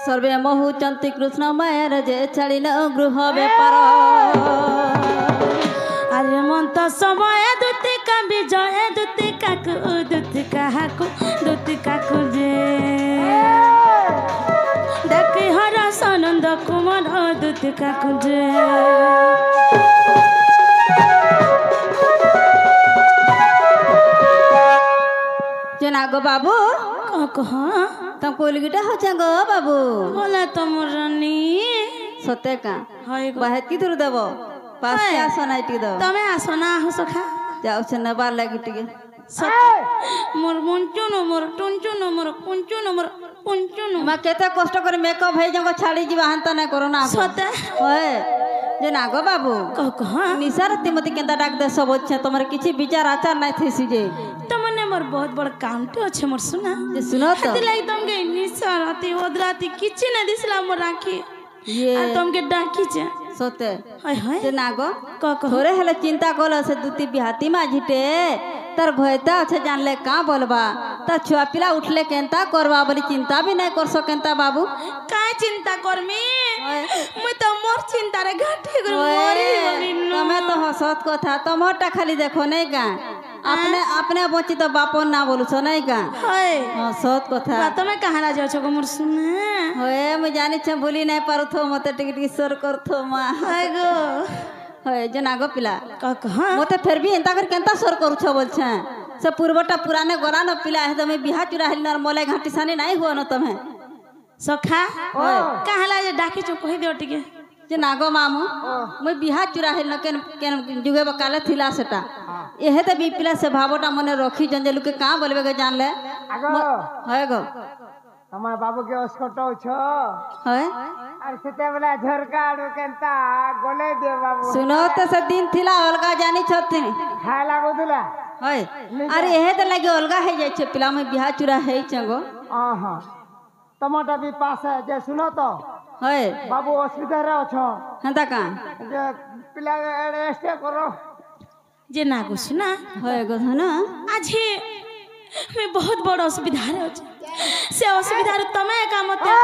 सर्वे मोहुचंती कृष्णमय जे छाड़ी गृह बेपार अरे मन तो समय दूती का विजय दूती का जे देखी हरा सनंद कुमार दूती का जे नागो बाबू कह तुम कोलगिटा हो गो बाबू बोला तुम रानी सत्य का हाय गो बाहे की दूर देबो पास के आसो नाइ टी दो तमे आसो ना हो सखा जाओ से नबार लागी टिके मोर मुंचुनो मोर टुंचुनो मोर कुंचुनो मोर कुंचुनो मा केते कष्ट कर मेकअप भई जंग छाड़ी जीवा हंता ना करो ना सत्य ओए जे नागो बाबू कह निसार तिमती केंदा डाक दे सब अच्छे तमरे किछि विचार आचार नाइ थेसी जे तमने मोर बहुत बड़ कामटे अच्छे मोर सुना जे सुनो तो हती लाई तुम गई निसारती ओदराती किछि न दिसला मोर राखी ये आ तुम के डाकी छे सते हाय हाय जे नागो कह थोड़े हेले चिंता कोलो से दुती बिहाती मा झिटे तर भयता अच्छे जानले का बोलबा तर छुआ पिला उठले केंता करबा बोली चिंता भी नहीं कर सकेंता बाबू काय चिंता करमी मुई तो मोर चिंता रे घाटी कर मोरी बोली न तमे तो हसत कथा तमहटा खाली देखो नहीं का अपने अपने बची तो बापन ना बोलू छ नहीं का हाय हसत कथा बात में कहां ना जाओ छो मोर सुना होए मैं जानि छ भूली नहीं पारु थो मते टिक टिक सर कर थो मा हाय गो होए जे नागो पिला कह मते फिर भी एंता कर केंता सर करू छ बोल छ से पूर्वटा पुराने गोरा न पिला है तमे बिहा चुरा हिल नर मोले घाटी सानी नहीं हुआ न तमे सखा कहला जे डाकी छो कहि दियो टिके जे नागो मामू मैं बिहा चुरा हिल न केन केन जुगे बकाले थिला सेटा एहे त बी पिला से भावटा मने रखी जंजेलु के का बोलबे के जान ले आगो होय गो हमार बाबू के अस्कटो छ होय और सेते वाला झरका आडू केंता गोले दे बाबू सुनो त से दिन थिला अलगा जानी छथिन खाए लागो दुला होय अरे एहे त लागे अलगा है जाय छ पिला में बिहा चुरा है छगो आहा टमाटर भी पास है जे सुनो तो होय बाबू असुविधा रे छ हंता का जे पिला रेस्ट करो जे नागो सुना होय गो ना आज मैं बहुत बड़ असुविधा रे से असुविधा रे तमे का मते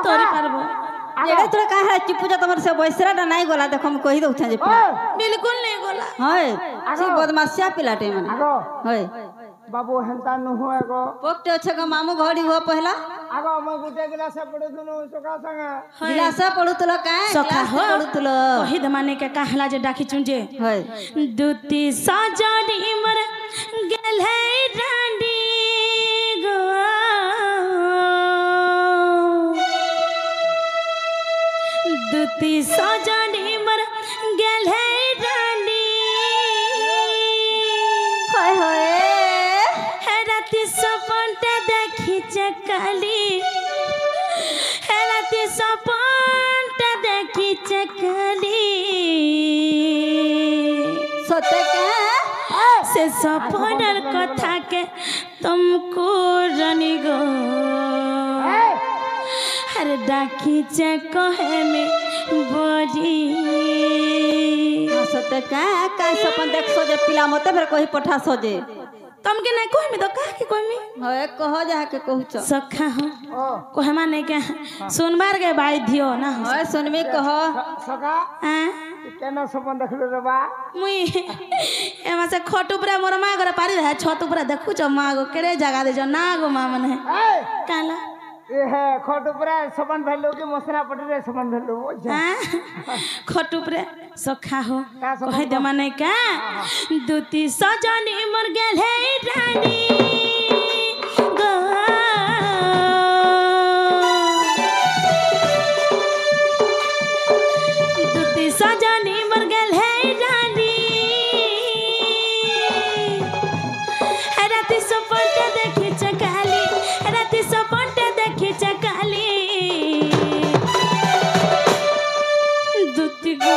तोरी पारबो एड़े तोरा का है चुप जा तमर से बैसराटा नहीं गोला देखो हम कहि दउ छ जे पिला बिल्कुल नहीं गोला होय सी बदमाशिया पिलाटे मन आगो होय बाबू हेंता न होए गो पोकटे छ ग मामू घड़ी हो पहला आगो मैं गुटे गिलास पड़ो दुनु सका संगे गिलास पड़ुतलो का सखा हो पड़ुतलो कहि दमाने के कहला जे डाकी चुंजे होय दुती सजड़ी मर गेल है रानी गो दुती सजड़ी मर गेल है रानी होय होय है राती सपनटा देखी चकली है राती सपनटा देखी चकली सत्य के से सपनर कथा के तुमको रानी गो अरे डाकी चे कहे में बड़ी सत्य का सपन देख सो जे पिला मते फिर कहि पठा सो जे तुमके नहीं कोई में तो कह के कोई में होय कह जा के कहू छ सखा हो कोहे माने के सुनबार के बाई दियो ना हो होय सुनमी कह सका हां केना सपन देखलो रे बा मुई एमा से खट ऊपर मोर मां करे पारी है छत ऊपर देखु छ मां गो केरे जगह दे जो ना गो मां मने काला ए है खट ऊपर सपन भेलो के मसरा पटरे सपन भेलो खट ऊपर सखा हो का सपन कहे दे माने का दुती सजनी मर गेल है रानी गो दुती सजनी मर गेल है रानी राती सपनटा देखी चकाली राती सपनटा देखी चकाली दुती गो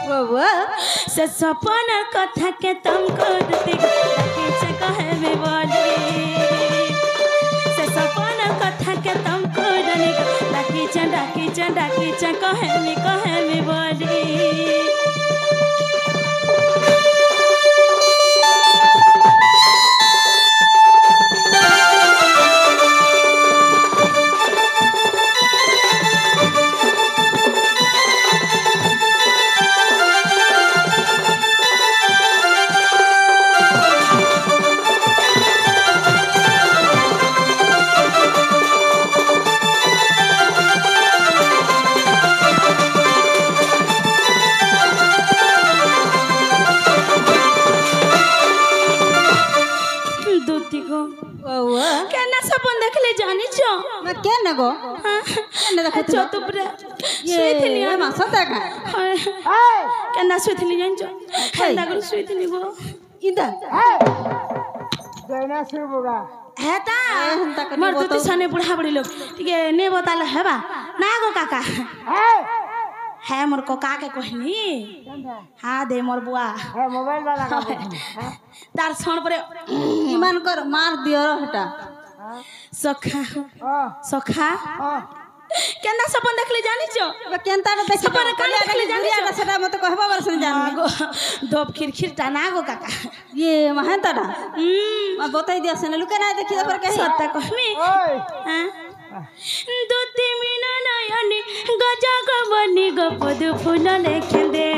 बाबा से सपनर कथा के तुमको दुती देखी कहे में बोली से सपनर कथा के तुमको डाकी च कहे में बोली के न गो केने देखो छतुपुरा ये শুইଥିଲି मां सता का কেনা শুইଥିଲି জানছো হেন্দা করে শুইଥିଲି গো इदा जयना शिव बोगा হেতা হেন্তা করে মোর নিবো দুটি তো। সানে বুড়া বুড়ি লোক টিকে নেবো তাহলে হেবা না গো কাকা হ্যাঁ মোর কাকে কহিনি হ্যাঁ দে মোর বুয়া है मोबाइल वाला का তার শোন পরে ईमान कर मार दियो हटा সখা हां সখা हां কেনা সপন দেখলি জানিছ केनता रे देखि सपन कान देखली जानिछ? गुड़िया सेटा मत कहबा बरसन जान গো দপ খিরখির টানা গো কাকা ये महंता दा मैं बताई दिया से लुके ना देखि पर कही সত্য কহমি ओए হ্যাঁ দুতি মিনা নয়নি গজা গবনি গপদ ফুল লেখে দে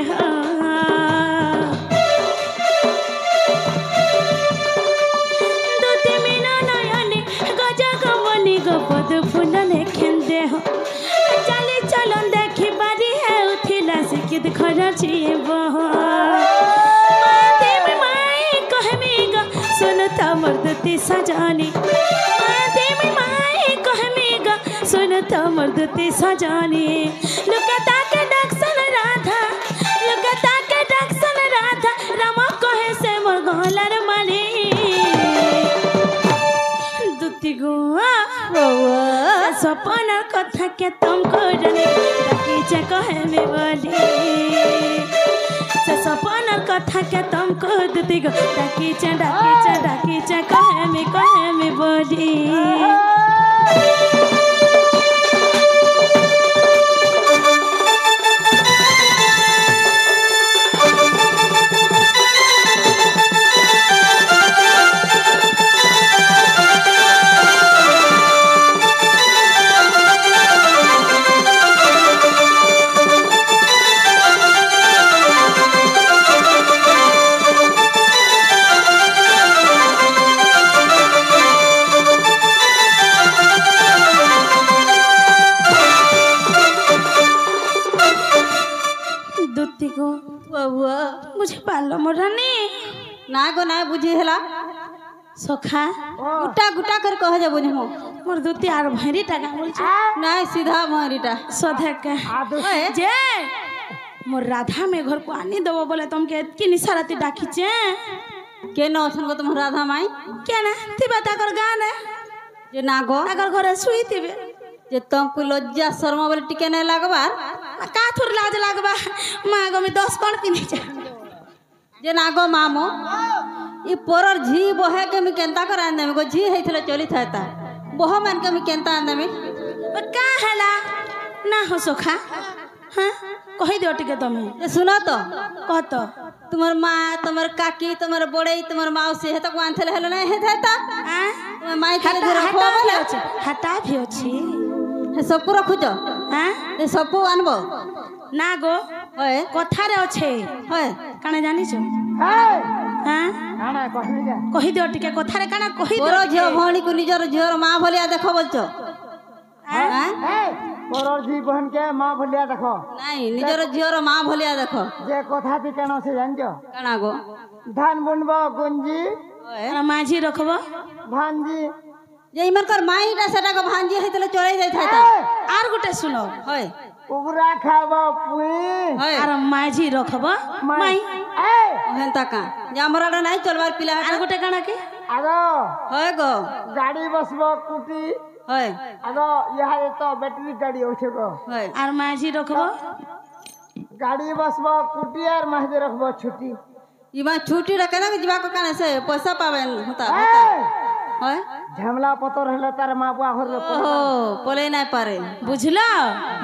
দুতি মিনা নয়নি গজা গবনি গপদ ফুল লেখে দে চালি চলন দেখি বাড়ি হেউথিলা শিকিত খরা জীব মাদেব মাই কহমি গ সুনত মর্দতি সজানি মাদেব মাই কহমি গ সুনত মর্দতি সজানি লুকতা के डक्सन राधा लुकता के डक्सन राधा रामा कहे से मोर गलार मारे दुती गो सपन कथा के तुमको जाने डाकी चे कहे में बोली से सपन कथा के तुमको दुती गो डाकी चे कहे में बोली दुती गो हुआ बुझे पालो मोर रानी ना गो ना बुझी हला सखा गुटा गुटा कर कह जा बुझमो मोर दुती आर भैरी टाका बोल ना सीधा मारिटा सधे के जे मोर राधा में घर को आनी देबो बोले तुमके की निसारती डाकी चे के न असन को तुम राधा माई क्या ना तिबा ताकर गाना जे ना गो ताकर घरे सुई तिबे जे तुमको लज्जा शर्म बोले टिके नहीं लगबार का थुर लाज लागबा मां गो में 10 कोण पिनी जा जे ना गो मामो ई पोरर झी बहे के मी केनता कर आंदे में गो झी हेथले चली थाता बहो मान के मी केनता आंदे में का हला ना हो सोखा हां कहि दियो टिके तमे जे सुनो तो कहत तुम्हार माँ तुम्हार काकी तुम्हार बड़े तुम्हार माउसी हे तक आंथले हेलो नहीं हे थाता तुम्हार माई के हटा धर हटा खो भी बोले अछि हटा भी अछि हे सबको रखुच हां ए सबको आनबो ना गो होय कथा रे अछि होय काने जानि छ है हां ना कहनी जा कहि दियो टिके कथा रे काना कहि तोर दियो झियो भौणी को निजर झियोर माँ भलिया देखो बोलचो हां है तोर जी बहन के मां भलिया देखो नहीं निजर झियोर माँ भलिया देखो जे कथा ती केनो से जानजो कणा गो धान बुनबो गुंजी होय माझी रखबो भांजी जे इमन कर माईटा सेटा को भांजी हेतले चोरै जाई थाता आर गुटे सुनो होय उबरा खाबो पुई होय आर माझी रखबो माई ए हेंता का जे हमराडा नहीं चलबार पिला आर गुटे काना के आगो होय गो गाड़ी बसबो कुटी होय आगो यहाँ तो बैटरी गाड़ी होछे गो होय आर माझी रखबो गाड़ी बसबो कुटी आर महजे रखबो छुट्टी इमा छुट्टी रखे ना जीवा को काने से पैसा पावे होता होय झमला पतो रहले तार मां बुआ घर ओहो पले नहीं पारे बुझलो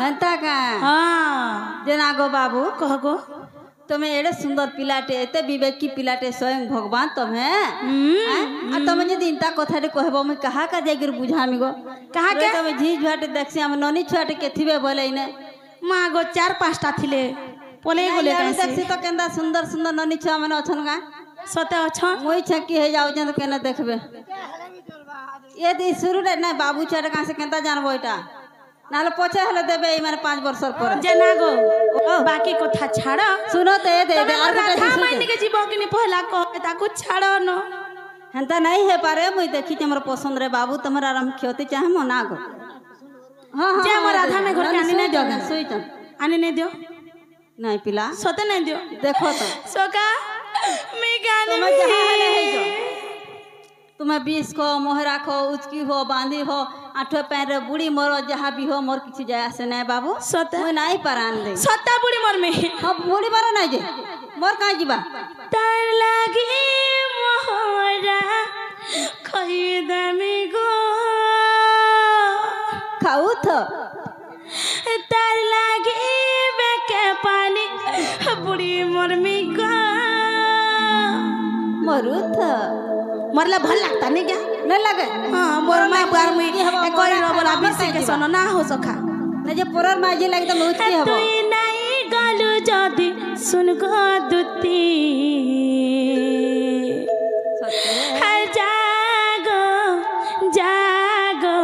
हेंता का हां जे ना गो बाबू कह गो तुम्हें एड़े सुंदर पिलाटे एते विवेक की पिलाटे स्वयं भगवान तुम्हें आ तुम जे दिनता कथा कहबो मैं कहा का जागिर बुझामी गो कहा के तुम झी झट देखसी हम ननी छुआटे के थिबे बोले इने मां गो 4-5 टा थिले पले गोले देखसी कैसे तो केंदा सुंदर सुंदर ननी छुआ माने अछन गा सते अछन मोई छकी हे जाउ जन केना देखबे ये दी शुरू रे ना बाबू छाटे का से केंता जानबो एटा नाले पछे हले देबे ई माने 5 वर्ष पर जना गो बाकी कथा छाड़ सुनो ते दे दे तमे आर राधा गोटे मायने के जीव कि पहला कह ताको छाड़ न हेंता नहीं है पारे मुई देखी जे हमर पसंद रे बाबू तमरा आराम खियोती चाहे मो ना गो हाँ हाँ जे मोर राधा में घर के आनी नहीं दियोगा सुईतन आनी नहीं दियो नहीं पिला सोते नहीं दियो देखो तो सोका मैं गाने तुम्हें जहाँ हाले है जो तुम्हें बीस को मोहरा को उचकी हो बांधी हो आठो पैर बुढ़ी मोरो जहाँ भी हो मोर किसी जाया से नहीं बाबू सोते मुझे नहीं परान दे सोता बुढ़ी मोर में हाँ बुढ़ी मारो नहीं जे मोर कहाँ जीवा तार लागे मोहरा खरीद में गो खाऊ तो तार लागे बेके पानी बुढ़ी मोर में गो मरू तो मरला भल लगता नहीं क्या नहीं लगे हाँ मोर माँ बार में कोई रोबला बीसी के सोनो ना हो सका नहीं जे पुरर माजी लगे तो मुझ की हबो तुई नहीं गालू जदी सुन गो दुती हर जागो जागो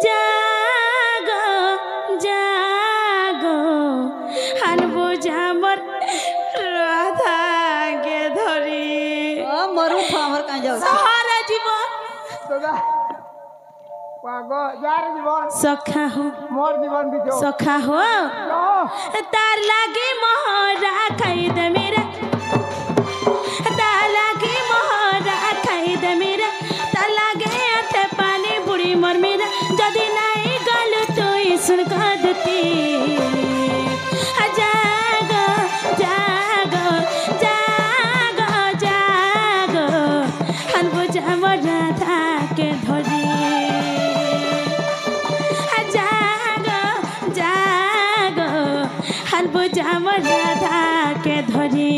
जागो जागो हन बुझा मोर राधा के धरी ओ मरू तो हमर कहाँ जाओ सहारा जीवन দাদা পাগো যার জীবন सखा हो মোর জীবন দিছো सखा हो तार लागे मोहरा खैद मेरा तार लागे मोहरा खैद मेरा तार लागे अठे पानी बुढ़ी मोर मेरा जदी नहीं गल तोई सुन कदती जागो जागो जागो जागो हन बुझा मोर राधा के धरी जागो जागो हन बुझा मोर राधा के धरी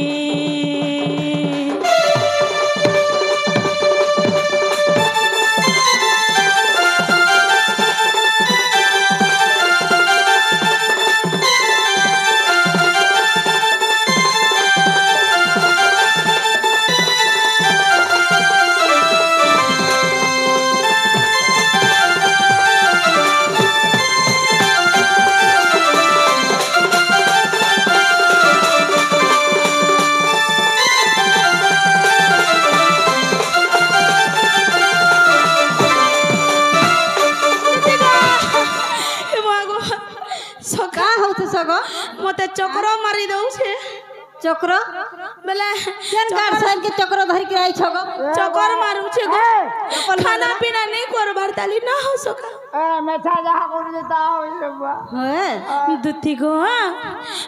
कहाँ हो तो सगो मते चक्र मारी दउछे चक्र बेले केन गाड़ सन के चक्र धर के आई छगो चक्कर मारू छे गो खाना पीना नहीं करबार ताली ना हो सका এ মেছা যাহা করে যেতা হইল বা है दुती गो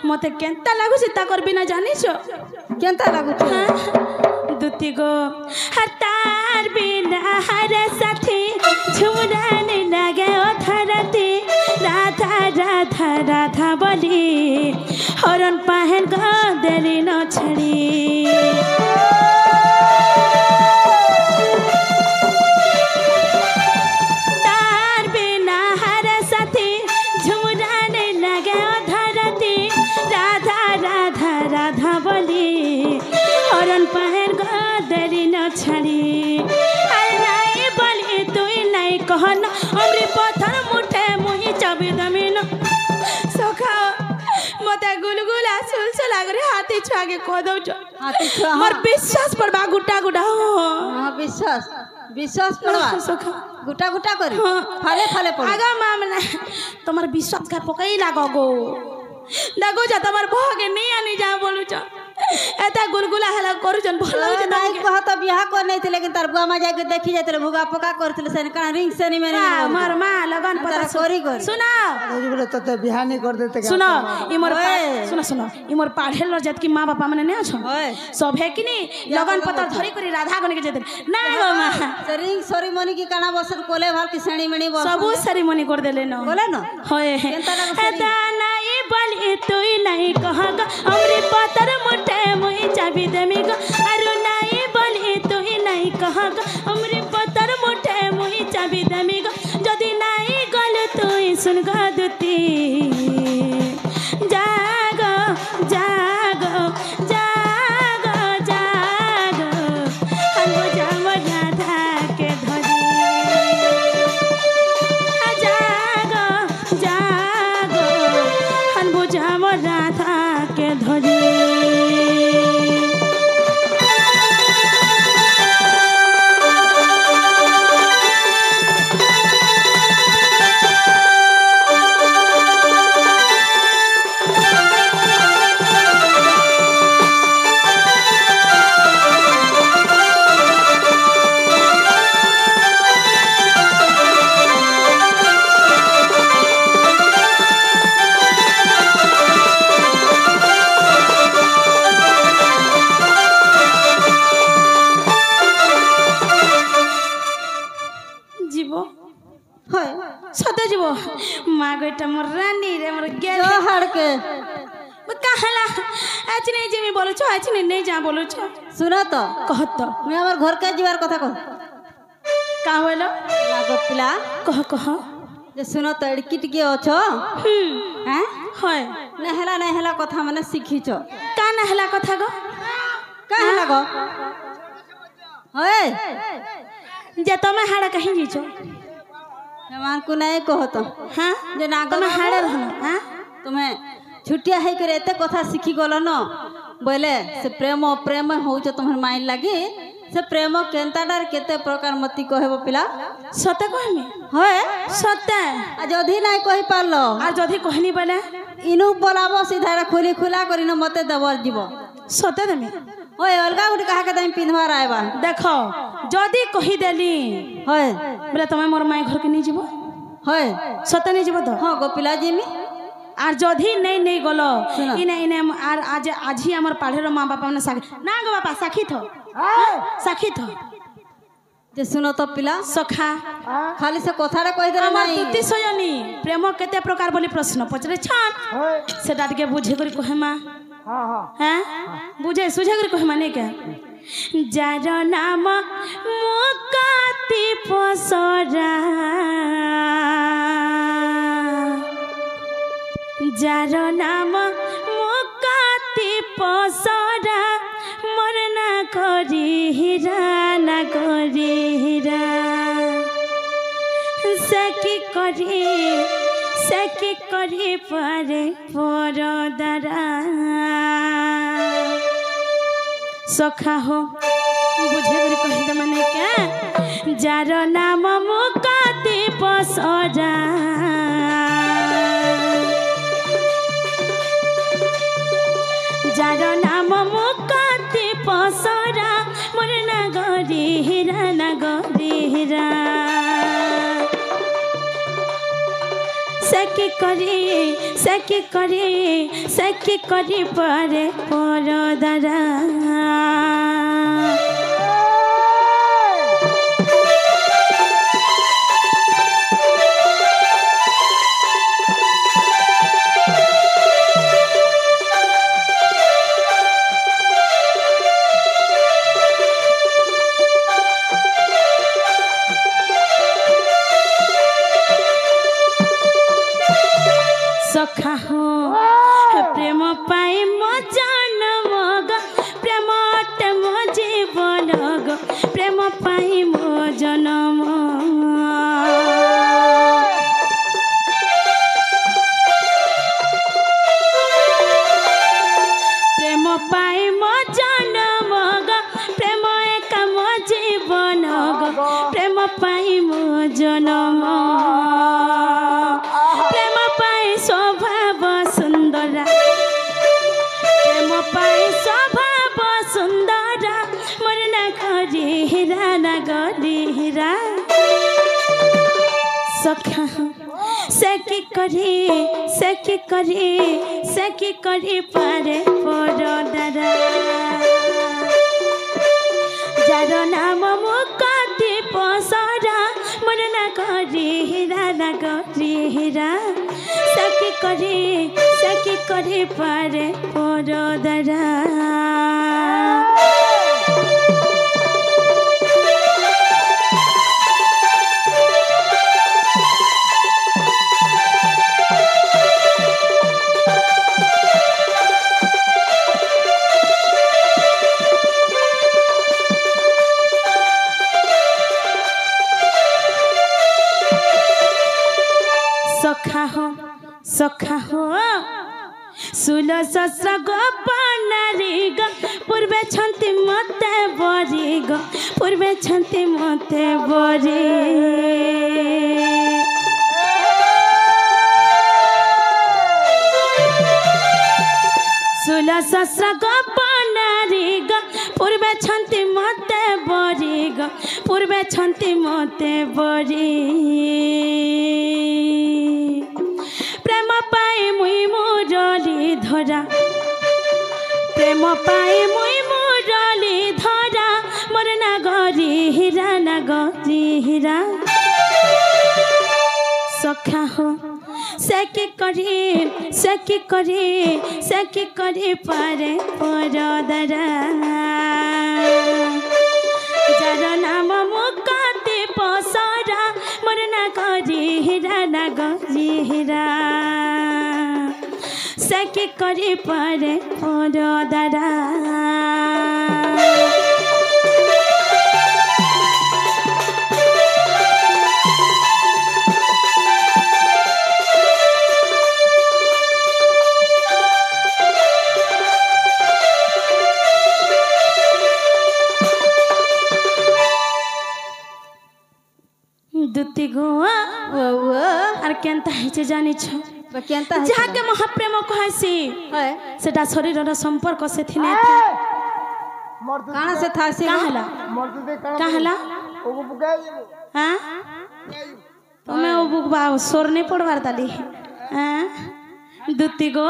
मते केनता लागु से ता करबी ना जानिस केनता लागू छे दुती गो हतार बिना हर साथी झुमराने लागे ओ धरती राधा राधा राधा बोली हरन पाहन ग देली न छड़ी तार बिना हर साथी झुमराने लागे ओ धरती राधा राधा राधा बोली हरन पाहन ग देली न छड़ी अरे नहीं बोली तुई नहीं कहन हमरी पत्थर मुठे मुही चाबी दमिन सखा मते गुलगुला सुलसुल लागरे हाथी छागे को दउ हाथी छुआ मोर विश्वास पर बा गुटा गुटा हो हाँ विश्वास विश्वास पड़वा सखा गुटा गुटा कर हाँ। फाले फाले पड़ आगा मामला तुम्हार विश्वास का पकई लागो गो देखो जा तुम्हार भगे नहीं आनी जा बोलू छ एता गुलगुला हला करू जन भलो नहीं जन कह तो बियाह कर नहीं थे लेकिन तार बुआ माँ जाके देखी जाते भुगा पका करते से कना रिंग से नहीं मैंने मार मां लगन पता करी कर सुना বলে তো বিহানি করে দিতে सुनो इमोर ओए। सुनो सुनो इमोर पाढ़ेल जात की माँ बापा मैंने नहीं अच्छो ओए। सब है कि नहीं लगन पता धरी करी राधा गने के जेते नहीं गो माँ रिंग सॉरी मनी की कना बसन कोले भाल की सेणी मणी बोल सबू सेरेमनी कर देले न बोले ना होए केनता लागो सरी? एता नहीं बोली तुई नहीं कहगा हमरे पतर मुठे मुई चाबी देमी गो अरु नहीं बोली तुई नहीं कहगा हमरे पतर मुठे मुई चाबी देमी गो जदी नहीं गल तुई सुन ग दुती जागो जागो जागो जागो हम जाम राधा के धरी जागो जागो हम बुझाम राधा के धरी बेटा मोर रानी रे मोर गेल जो हड़ के कहला आज नहीं जे मैं बोलो छो आज नहीं जा बोलो छो सुनो तो कहत तो मैं हमार घर के जीवार कथा कह का होलो लागो पिला कह जे सुनो तो एड़की टिके अछो हैं होय नेहला कथा माने शिखिछो का नहला कथा गो काहे लागो होय जे तमे हाड़ा कहीं जीचो जमान को नहीं कहतो हां जे ना तमे हाड़ा रहना हां तुम्हें छुट्टिया है करे एते कथा शिखी गलो न बोले से प्रेम होउछ तुम्हार माइन लागी से प्रेम केंताडार केते प्रकार मती कहबो पिला सते कहमी होय सते आ जदी नाही कहि पारलो आ जदी कहनी बोले इनु बोलाबो सीधा खुली खुला करिनो मते देवर जीवो सते देमी ओए अलगा गुट कहा के तम पिनवार आइबा देखो जदी कहि देली होय बोले तमे मोर माई घर के नहीं जीवो होय सते नहीं जीवो तो हां गोपिला जीमी आर जदी नहीं गलो सुना। इने आर आज ही हमर पाढ़ेर माँ बापा ने साखी ना गो बापा साखी थो जे सुनो तो पिला सखा खाली से कथारे कहि देला हमर नहीं तुति सयनी प्रेम केते प्रकार बोली प्रश्न पचरे छान सेटा के बुझे करी कहे माँ हां हां हैं बुझे सुझे करी कहे माने के जार नाम मुकाती पसरा जार नाम मुकाती पसरा मरना करी हीरा सकी करी पारे परदारा सखा हो बुझे करी कहि द माने क्या जार नाम मुकाती पसरा जार नाम मुकाती पसरा मोर नगरी हीरा सकी करी पारे परदारा सखा हो प्रेम पाई मो जन्म ग प्रेम मो जीवन ग प्रेम पाई मो जन्म प्रेम पाई मो जन्म ग प्रेम एक मो जीवन ग प्रेम पाई मो जन्म स्वभाव सुंदरा प्रेम पाई स्वभाव सुंदरा मोर नगरी हीरा सखा सकी करी पारे परदारा जार नाम मुकाती पसरा मोर नगरी हीरा सकी करी पारे परदारा सखा हो सुल सस्र गप नारी ग पूर्वे छंती मते बरी ग पूर्वे छंती मते बरी सुल सस्र गप नारी ग पूर्वे छंती मते बरी ग पूर्वे छंती मते बरी प्रेम पाई मुई मुरली धरा प्रेम पाई मुई मुरली धरा मोर नगरी हीरा सखा हो करे पारे परदरा जार नाम मुकाते पसरा मोर ना करी हीरा ना गरी हीरा सके करे पारे परदरा दुती गोआ আর কেনতা হইছে জানিছ কেনতা যাকে মহাপ্রেম কহাসি সেটা শরীরর সম্পর্ক সেথিনে কানা সে থাসি কাহলা কাহলা হ্যাঁ তুমি ও বুকবা সোর নেই পড়বার তালি হ্যাঁ দুতি গো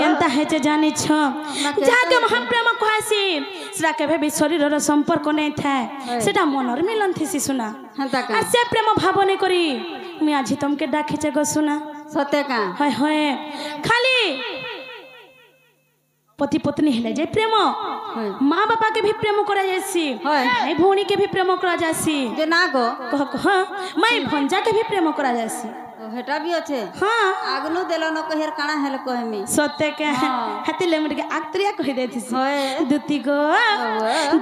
কেনতা হইছে জানিছ যাকে মহাপ্রেম কহাসি সেটা কেবে বি শরীরর সম্পর্ক নেই থাকে সেটা মনর মিলন থিসি শুনা আর সে প্রেম ভাবনে করি আমি আজি তোমাকে ডাকিছে গো শুনা সতে কা হয় হয় খালি पति पत्नी हेले जे प्रेम माँ बापा के भी प्रेम करा जासी भाई भौणी के भी प्रेम करा जासी जे ना गो हाँ मैं भंजा के भी प्रेम करा जासी हेटा भी अच्छे हाँ आगनु देलो न कहेर काना हेले कहमी सत्य के हाथी लेमट के आक्त्रिया कहि देथि दुती गो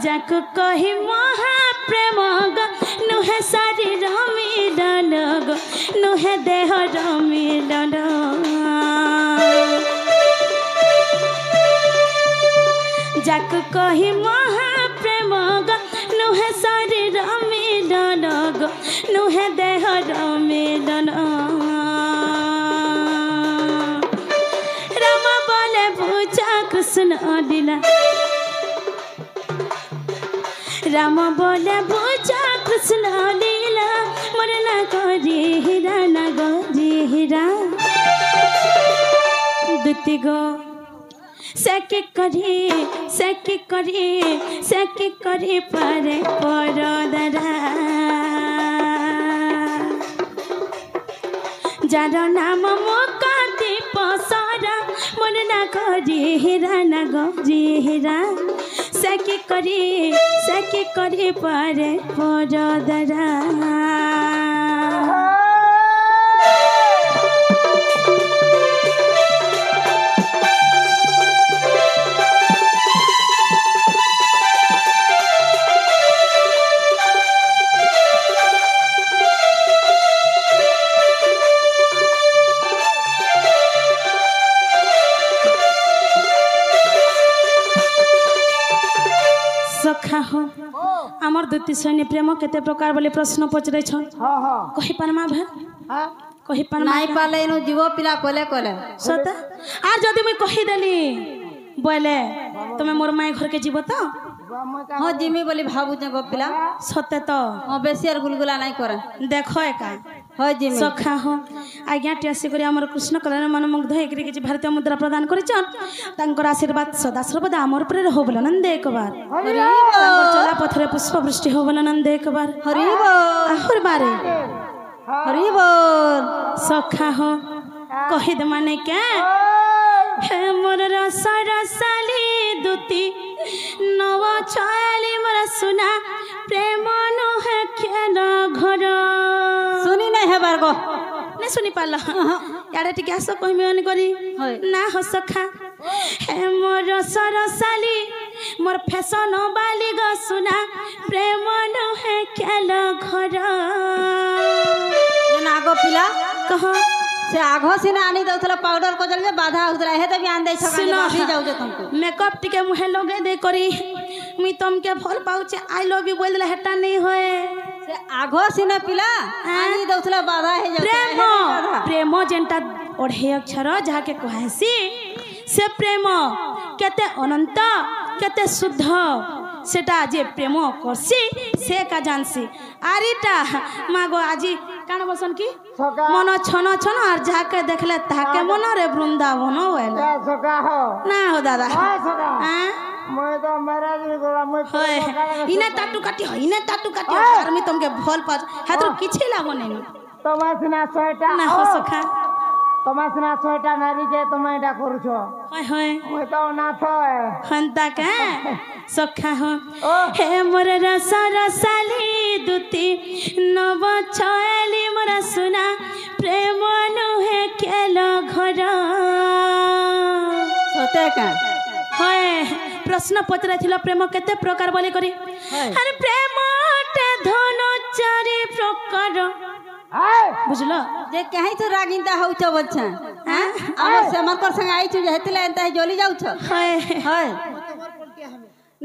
जाको कहि महा प्रेम ग नुहे शरीर मिलन ग नुहे देह मिलन जाको कहि महाप्रेम ग नुहे शरीर मिलन ग नुहे देह मिलन राम बोले पूजा कृष्ण लीला राम बोले पूजा कृष्ण लीला मरना करी हीरा ना गरी हीरा दुती गो सके करे पारे परदरा जार नाम मुकाते पसरा मन ना करी हीरा ना गरी हीरा सके करे पारे परदरा सखा हो आमर दुती सैन्य प्रेम केते प्रकार बोले प्रश्न पचरे छन कहि पारमा भे कहि पारमा नाइ पाले नु जीवो पिला कोले कोले सता आ जदी मैं कहि देली बोले तुमे मोर माय घर के जीव तो हां जिमी बोली भाबू जे गो पिला सते तो हां बेसी और गुलगुला नाइ करे देखो एका हां जिमी सखा हो आज्ञा टियासी करी हमर कृष्ण कल्याण मन मुग्ध हे करी कि भारतीय मुद्रा प्रदान करि छन तांकर आशीर्वाद सदा सर्वदा हमर ऊपर रहो बोल नंद एक बार तांकर चला पथरे पुष्प वृष्टि हो बोल नंद एक बार हरि बोल आहुर बारे हरि बोल सखा हो कहि दे माने के हे मोर रसाली दुती नव छाली मोर सुना प्रेम नो है खेल घर सुनी नहीं है बार गो नहीं सुनी पाला यारे टिके आसो कहमी अन करी ना हो सखा हे मोर रसाली मोर फैशन बाली ग सुना प्रेम नो है खेल घर ना गो पिला कह से आघो सिना आनी दउथला पाउडर को जल बाधा होतला हे त भी आन दे छका भी जाउ जे तुमको मेकअप टिके मुहे लगे दे करी मुई तुमके भल पाउचे आई लव यू बोल हेटा नहीं होए से आघो सिना पिला आनी दउथला बाधा हे जाउ प्रेम प्रेम जेंटा ओढ़े अक्षर जहा के कहसी से प्रेम केते अनंत केते शुद्ध सेटा जे प्रेम करसी से का जानसी आरिटा मागो आजी कान बसन की मन छन छन और जाके देखले ताके मन रे वृंदावन होले सका हो ना हो दादा हां मैं तो महाराज रे गोरा मैं होय इने टाटू काटी आर्मी तुमके भल पाच हातर किछि लागो नै तमा सिना सोटा ना हो सखा তোমার সিনা 6টা নারী যে তুমি এটা করছো হয় হয় ওই তো অনাথ হন্তা কা সখা হ হে মোর রসা রসালি দুতি নব ছয়ালি মোর সুনা প্রেম নুহে কেল ঘর সতে কা হয় প্রশ্ন পচরাইছিল প্রেম কেতে প্রকার বলি করি আরে প্রেমটা ধন চারি প্রকার বুঝলো যে কাহি তো রাগিন্তা হউছ বলছ হ্যাঁ আমার সেমানকর संग আইছু যে হেতিলা এন্তা জলি যাউছ হয় হয়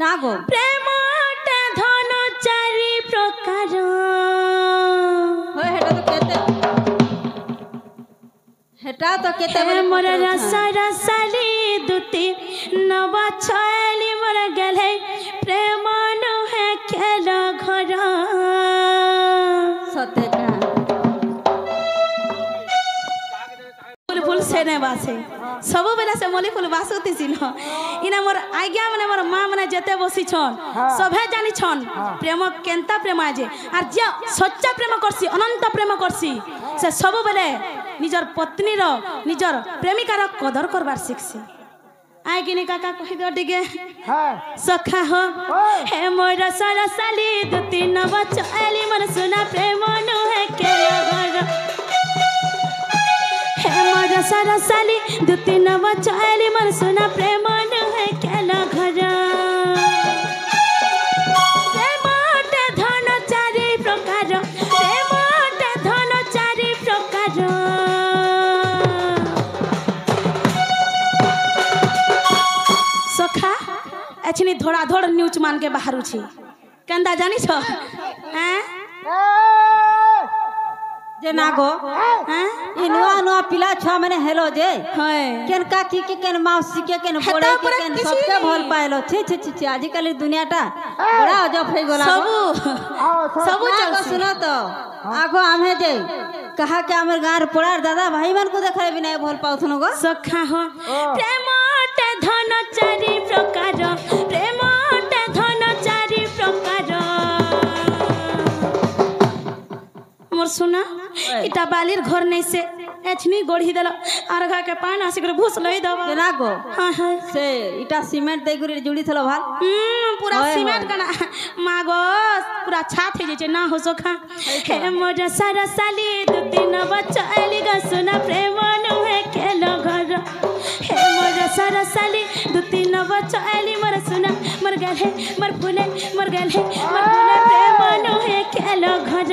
না গো প্রেমটা ধন চারি প্রকার হয় হেটা তো কেতে মোর রসা রসালি দুতি নব ছয়ালি মোর গেলে প্রেম নুহে খেল ঘর সতে কা ফুল সেনে বাসে सबुबेला से मली फूल बासुतीसिन इना मोर आज्ञा माने मोर माँ माने जेते बसी छन सभे जानी छन प्रेम केंता प्रेम आजे आर जे सच्चा प्रेम करसी अनंत प्रेम करसी से सबुबेले निजर पत्नी रो निजर प्रेमिका रो कदर करबार शिखसी आय किनी काका कहि दो टिके सखा हो हे मोर सरसाली दुती नव चली मन सुना प्रेम नु है के घर हे मोर सरसाली दुती नव चली मन सुना प्रेम नु है के घर प्रेमटे धन चारि प्रकार प्रेमटे धन चारि प्रकार सखा एछनी धोड़ा धोड़ न्यूज मान के बाहर छी केंदा जानी छ हैं जे ना गो हैं इ नुआ नुआ पिला छुआ माने हेलो जे है केन काकी के केन मौसी के केन हेता बड़े के पूरा केन किसी सबके नहीं। भल पाइलो छी छी छी छी आजकल दुनियाटा बड़ा अजब हो गेला सबू सबू ना चल गो सुनो तो आगो आमे जे कहा के हमर गार पड़ार दादा भाई मन को देखले बिना भल पाउथनो गो सखा हो प्रेमटे धन चारि प्रकार प्रेमटे धन चारि प्रकार मोर सुना इटा बालिर घर नहीं से एछनी गोढ़ी देलो आरघा के पान आसी कर भूस लई दबा जे ना गो हां हां से इटा सीमेंट दे गुरी जुड़ी थलो भाल पूरा होय, सीमेंट होय। कना मागो पूरा छात हे जे ना हो सोखा हे मोर सरसाली दुती न बच्चा एली ग सुना प्रेम नु है केलो घर हे मोर सरसाली दुती न बच्चा एली मोर सुना मर गल है मर फूले मर गल है मर फूले प्रेम नु है केलो घर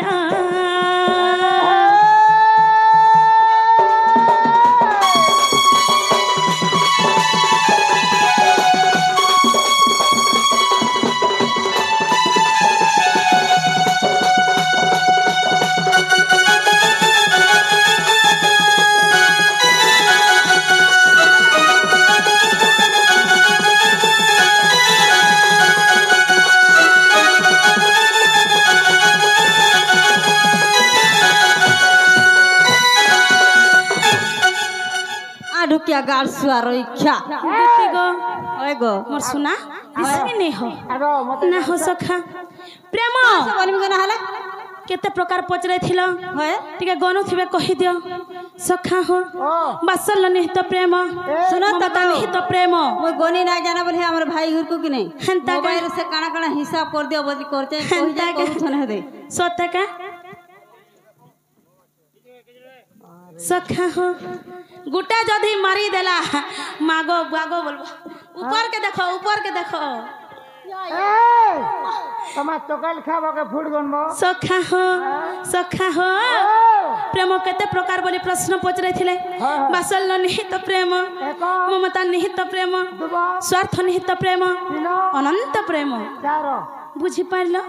आडुकिया गाल सुआ रोइखा दुती गो ओए गो मोर सुना दिसनी नहीं हो आगो मत ना हो सखा प्रेम सब आदमी के नहाला केते प्रकार पचरे थिलो होय टिके गनु थिबे कहि दियो सखा हो बासल निहित प्रेम सुनो तो ममता निहित प्रेम मोय गोनी ना जाना बोले हमर भाई गुर को कि नहीं हेंता का मोबाइल से काना काना हिसाब कर दियो बोली करते कोई हेंता जा का करू छन दे सोता का सखा हो गुटा जदी मारी देला मागो बागो बोलबो ऊपर के देखो তোমার চকাল খাবো কে ফুট গনবো सखा हो प्रेम केते प्रकार बोली प्रश्न पचरे थिले बासल निहित प्रेम ममता निहित प्रेम स्वार्थ निहित प्रेम अनंत प्रेम चारो बुझी पारलो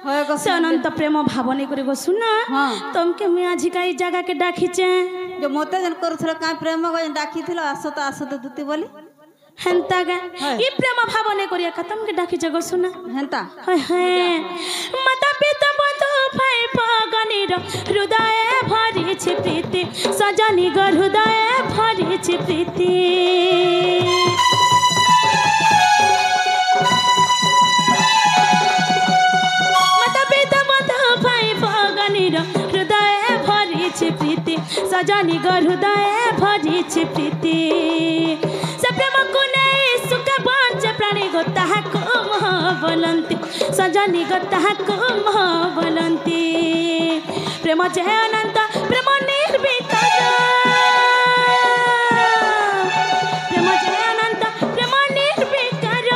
होय गो से अनंत प्रेम भावनी करे गो सुना हाँ। तुमके मैं आज का ई जगह के डाकिचे जो मोते जन करूथलो का प्रेम गो डाकी थिलो आसो तो दुती बोली हेंता गा हाँ। ई प्रेम भावने करिया खत्म के डाकिचे गो सुना हेंता हाय हाय माता पिता बंधु भाई पगनीर हृदय भरी छि प्रीति सजनी ग हृदय भरी छि प्रीति माता पिता बंधु भाई पगनीर हृदय भरी छि प्रीति सजनी ग हृदय भरी ହେଇଛି ପ୍ରୀତି ସେ ପ୍ରେମକୁ ନେଇ ସୁଖ ବଞ୍ଚେ ପ୍ରାଣୀ ଗୋ ତାହାକୁ ମୋହ ବୋଲନ୍ତି ସଜନୀ ଗୋ ତାହାକୁ ମୋହ ବୋଲନ୍ତି ପ୍ରେମ ଯେ ଅନନ୍ତ ପ୍ରେମ ନିର୍ବିକାର ପ୍ରେମ ଯେ ଅନନ୍ତ ପ୍ରେମ ନିର୍ବିକାର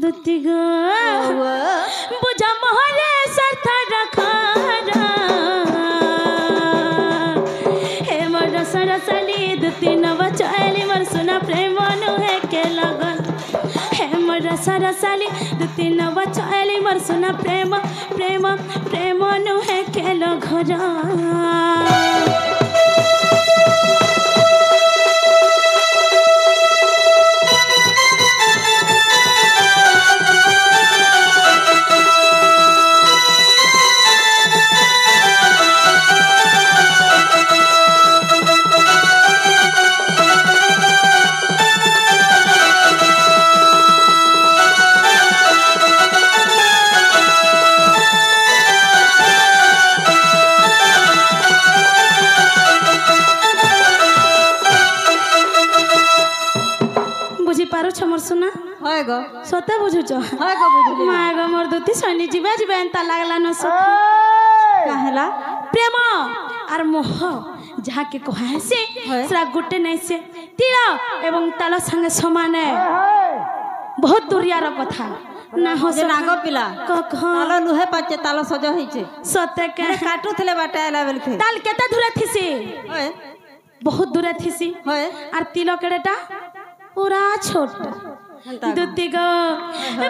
ଦୁତି ଗো ବୁଝ ମୋହରେ ସ୍ୱାର୍ଥ ରଖର ହେ ମୋର ସରସଲି ଦୁତି ନବ ଚଳି ମୋର ସୁନା ପ୍ରେମ ନୁହେଁ କେ লগন ହେ ମୋର ସରସଲି ଦୁତି ନବ ଚଳି ମୋର ସୁନା ପ୍ରେମ ପ୍ରେମ ପ୍ରେମ ନୁହେଁ କେ লগন सुना হয় গো सते बुझुच হয় গো বুঝলি माय गो मोर दुती सनी जीवा जीवा एंता लागला न सो काहेला प्रेम आर मोह जहा के कहा से सरा गुटे नै से तिल एवं ताल संगे समान है बहुत दूरियार कथा ना हो जे नाग पिला कख तालो लुहे पाचे तालो सज होइचे सते के काटू थले बाटा आला बेल खे ताल केते दूरे थिसी होय बहुत दूरे थिसी होय आर तिल केडेटा पूरा छोट दुती गो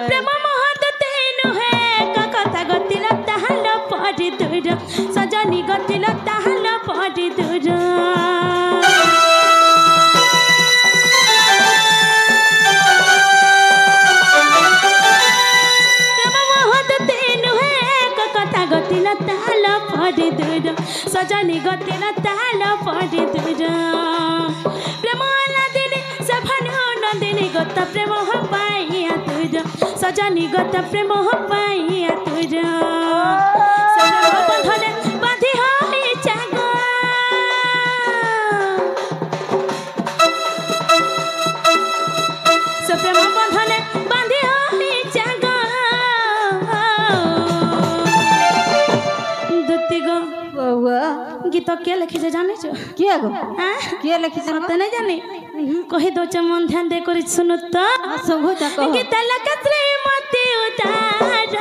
प्रेम मोह दुते नुहे का कथा गतिल ताहल पड़ी दूर सजनी गतिल ताहल पड़ी दूर प्रेम मोह दुते नुहे का कथा गतिल ताहल पड़ी दूर सजनी गतिल ताहल पड़ी दूर प्रेम नदिनी सभनु नदिनी गत प्रेम हो पाइया तुझ सजनी गत प्रेम हो पाइया तुझ बंधने बांधी होई जाग से प्रेम बंधने बांधी होई जाग दुती गो बउआ गीत के लिखी से जाने छो किया गो हां किया लिखि से तो नहीं जाने कही दो मन ध्यान दे कर सुनो तो संगो जा कहो गीत लकत्रे मते उतार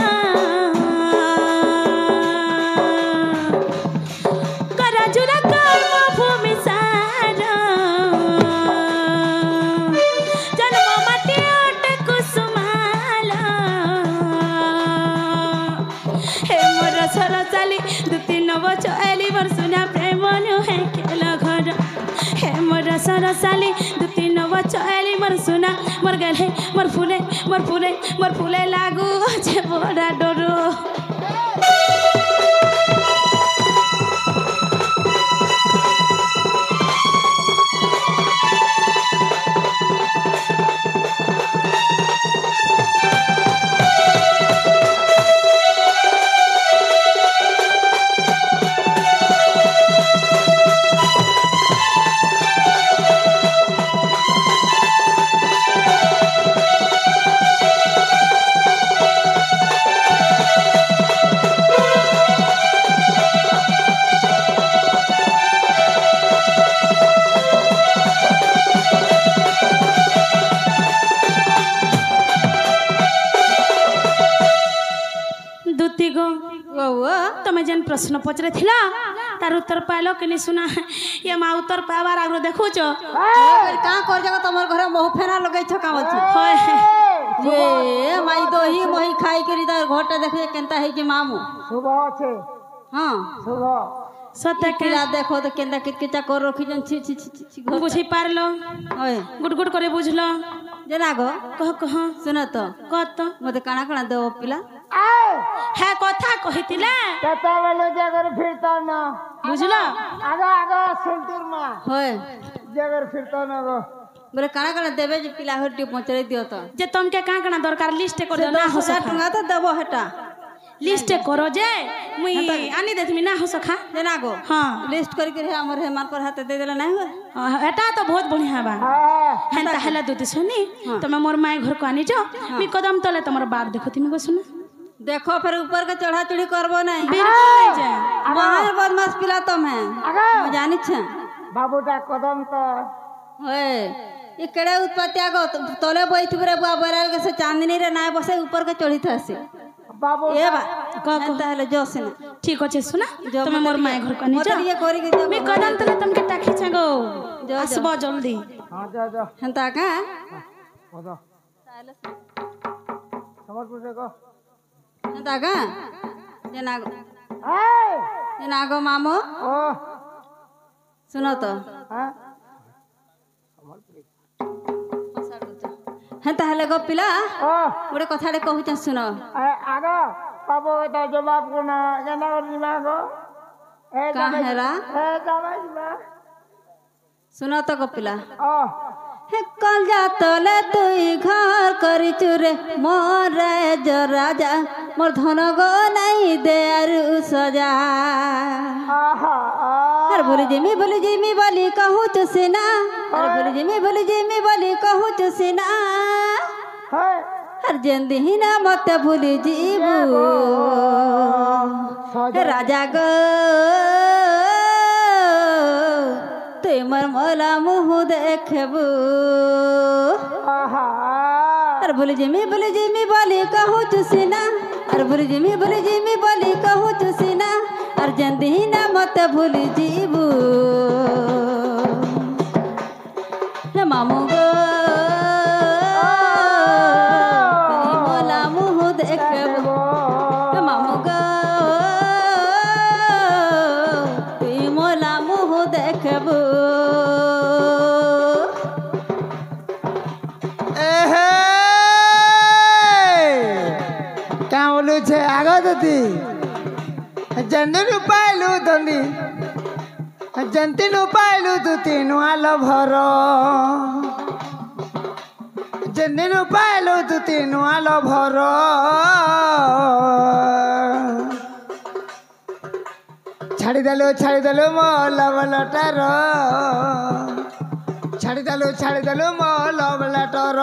करा जुरा कर्म भूमि सार जन्म माटी ओट कुसुमाला हे मोर सरसाली दुती नव चली बरसुना प्रेम नुहे केला घर हे मोर सरसाली दुती नव चली मोर सुना मोर गले मोर फूले लागू छे बड़ा डरो तुम्हें जेन प्रश्न पचरे थिला तार उत्तर पाइलो कि नहीं सुना ये माँ उत्तर पावार आग्रह देखो जो का कर जगह तमर घरे मोह फेना लगै छ काम अछि होय ये माई दही मोही खाई करी तार घरटा देखे केनता है कि मामू सुबह छे हां सुबह सत्य के किला देखो तो केनता किचकिचा कर रखी जन छी छी छी घर बुझी पारलो होय गुड गुड करे बुझलो जना गो कह सुन तो कत मते काना काना देव पिला है कथा कहितिला तता वाले जगर फिरता ना बुझलो आगा आगा सेंटर मा होय जगर फिरता ना गो बोले काना काना देवे जे पिला हट्टी पहुंचरे दियो तो जे तुमके का दरकार लिस्ट कर से दो ना हो 10,000 टका तो देबो हटा लिस्ट करो जे मुई आनी देथमी ना हो सखा जना गो हाँ लिस्ट करके हमर हेमान पर हाथ दे देला नहीं हो एटा तो बहुत बढ़िया बा हेंता हेला दुती सुनी तमे मोर माय घर को आनी जो मी कदम तले तमर बाप देखो तिमी को सुन देखो फिर ऊपर के चढ़ा चढ़ी करबो नहीं बिल्कुल नहीं जाए बाहर बदमाश पिला तुम है जानी छ बाबूटा कदम तो ओए ये केड़े उत्पत्ति आगो तले बैठ रे बुआ बराल के से चांदनी रे नाय बसे ऊपर के चढ़ी थासी बाबू ए बा कहता है जो से ठीक अछि सुना तमे मोर माय घर को आनी मत जो ये करी के मी कदम तले तुमके टाखी छगो जो आसबो जल्दी हां जा हंता का कदम समझ से को हंता का जना गो ए जना गो मामो ओ सुनो तो हां हंता हले गो पिला ओ गोटे कथाटे कहू सुनो आगो बाबू तो जवाब को ना जना जीवा को ए का हेरा ए जावा जीवा सुनो तो गो पिला ओ हे कल जा तले तुई घर करी चुरे मोर जो राजा मोर धन गो नहीं दे अरु सजा आहा हर बोली जिमी बोली कहूँ चुसिना हर बोली जिमी बोली कहूँ चुसिना है हर जंदी ही ना मत भूली जीबू राजा गो तुमर मोला मुँह देखबू आहा अरे बोली जिमी बोली कहूँ चुसिना अरे बोली जिमी बोली कहूँ चुसिना अर जंदी ही ना मत भूली जीबू हे मामू गो मोला मुँह देखबू हे मामू गो मोला मुँह देखबू क्या बोलू छे आगो दती जंती पाइलु दंदी जंती पाइलु दुती नुआल भर जंती पाइलु दुती नुआल भर छाड़ी देलु मो लवलटार छाड़ी देलु मो लवलटार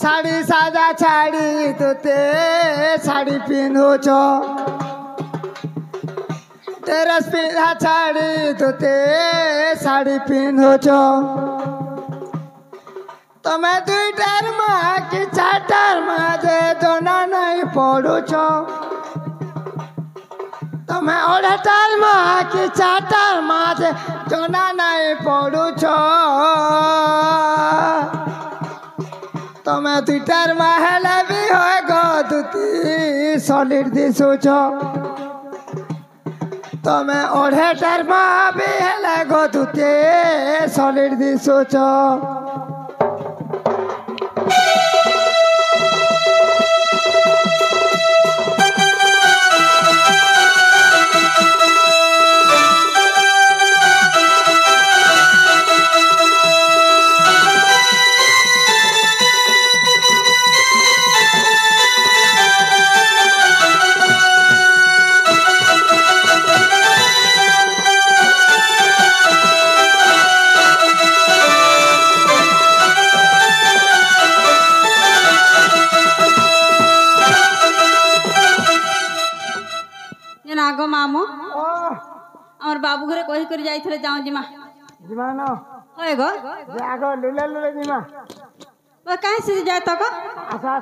साड़ी साजा छाड़ी तुते साड़ी पिंधुछ ड्रेस पिंधा छाड़ी तुते साड़ी पिंधुछ तमे दुईटार माँ कि चारटार माझे जोना नहीं पड़ुछ तमे अढ़ाटार माँ कि चारटार माझे जोना नहीं पड़ुछ तमे दुईटार माहेले भी हो गो दुती सॉलिड दिसुछ तमे अढ़ेटार मा भी हेले गो दुती सॉलिड दिसुछ आगो मामो और बाबू घरे कही कर जाइथले जाऊ जिमा जिमा न होय गो आगो लुले लुले जिमा काहे से जाय तक आसा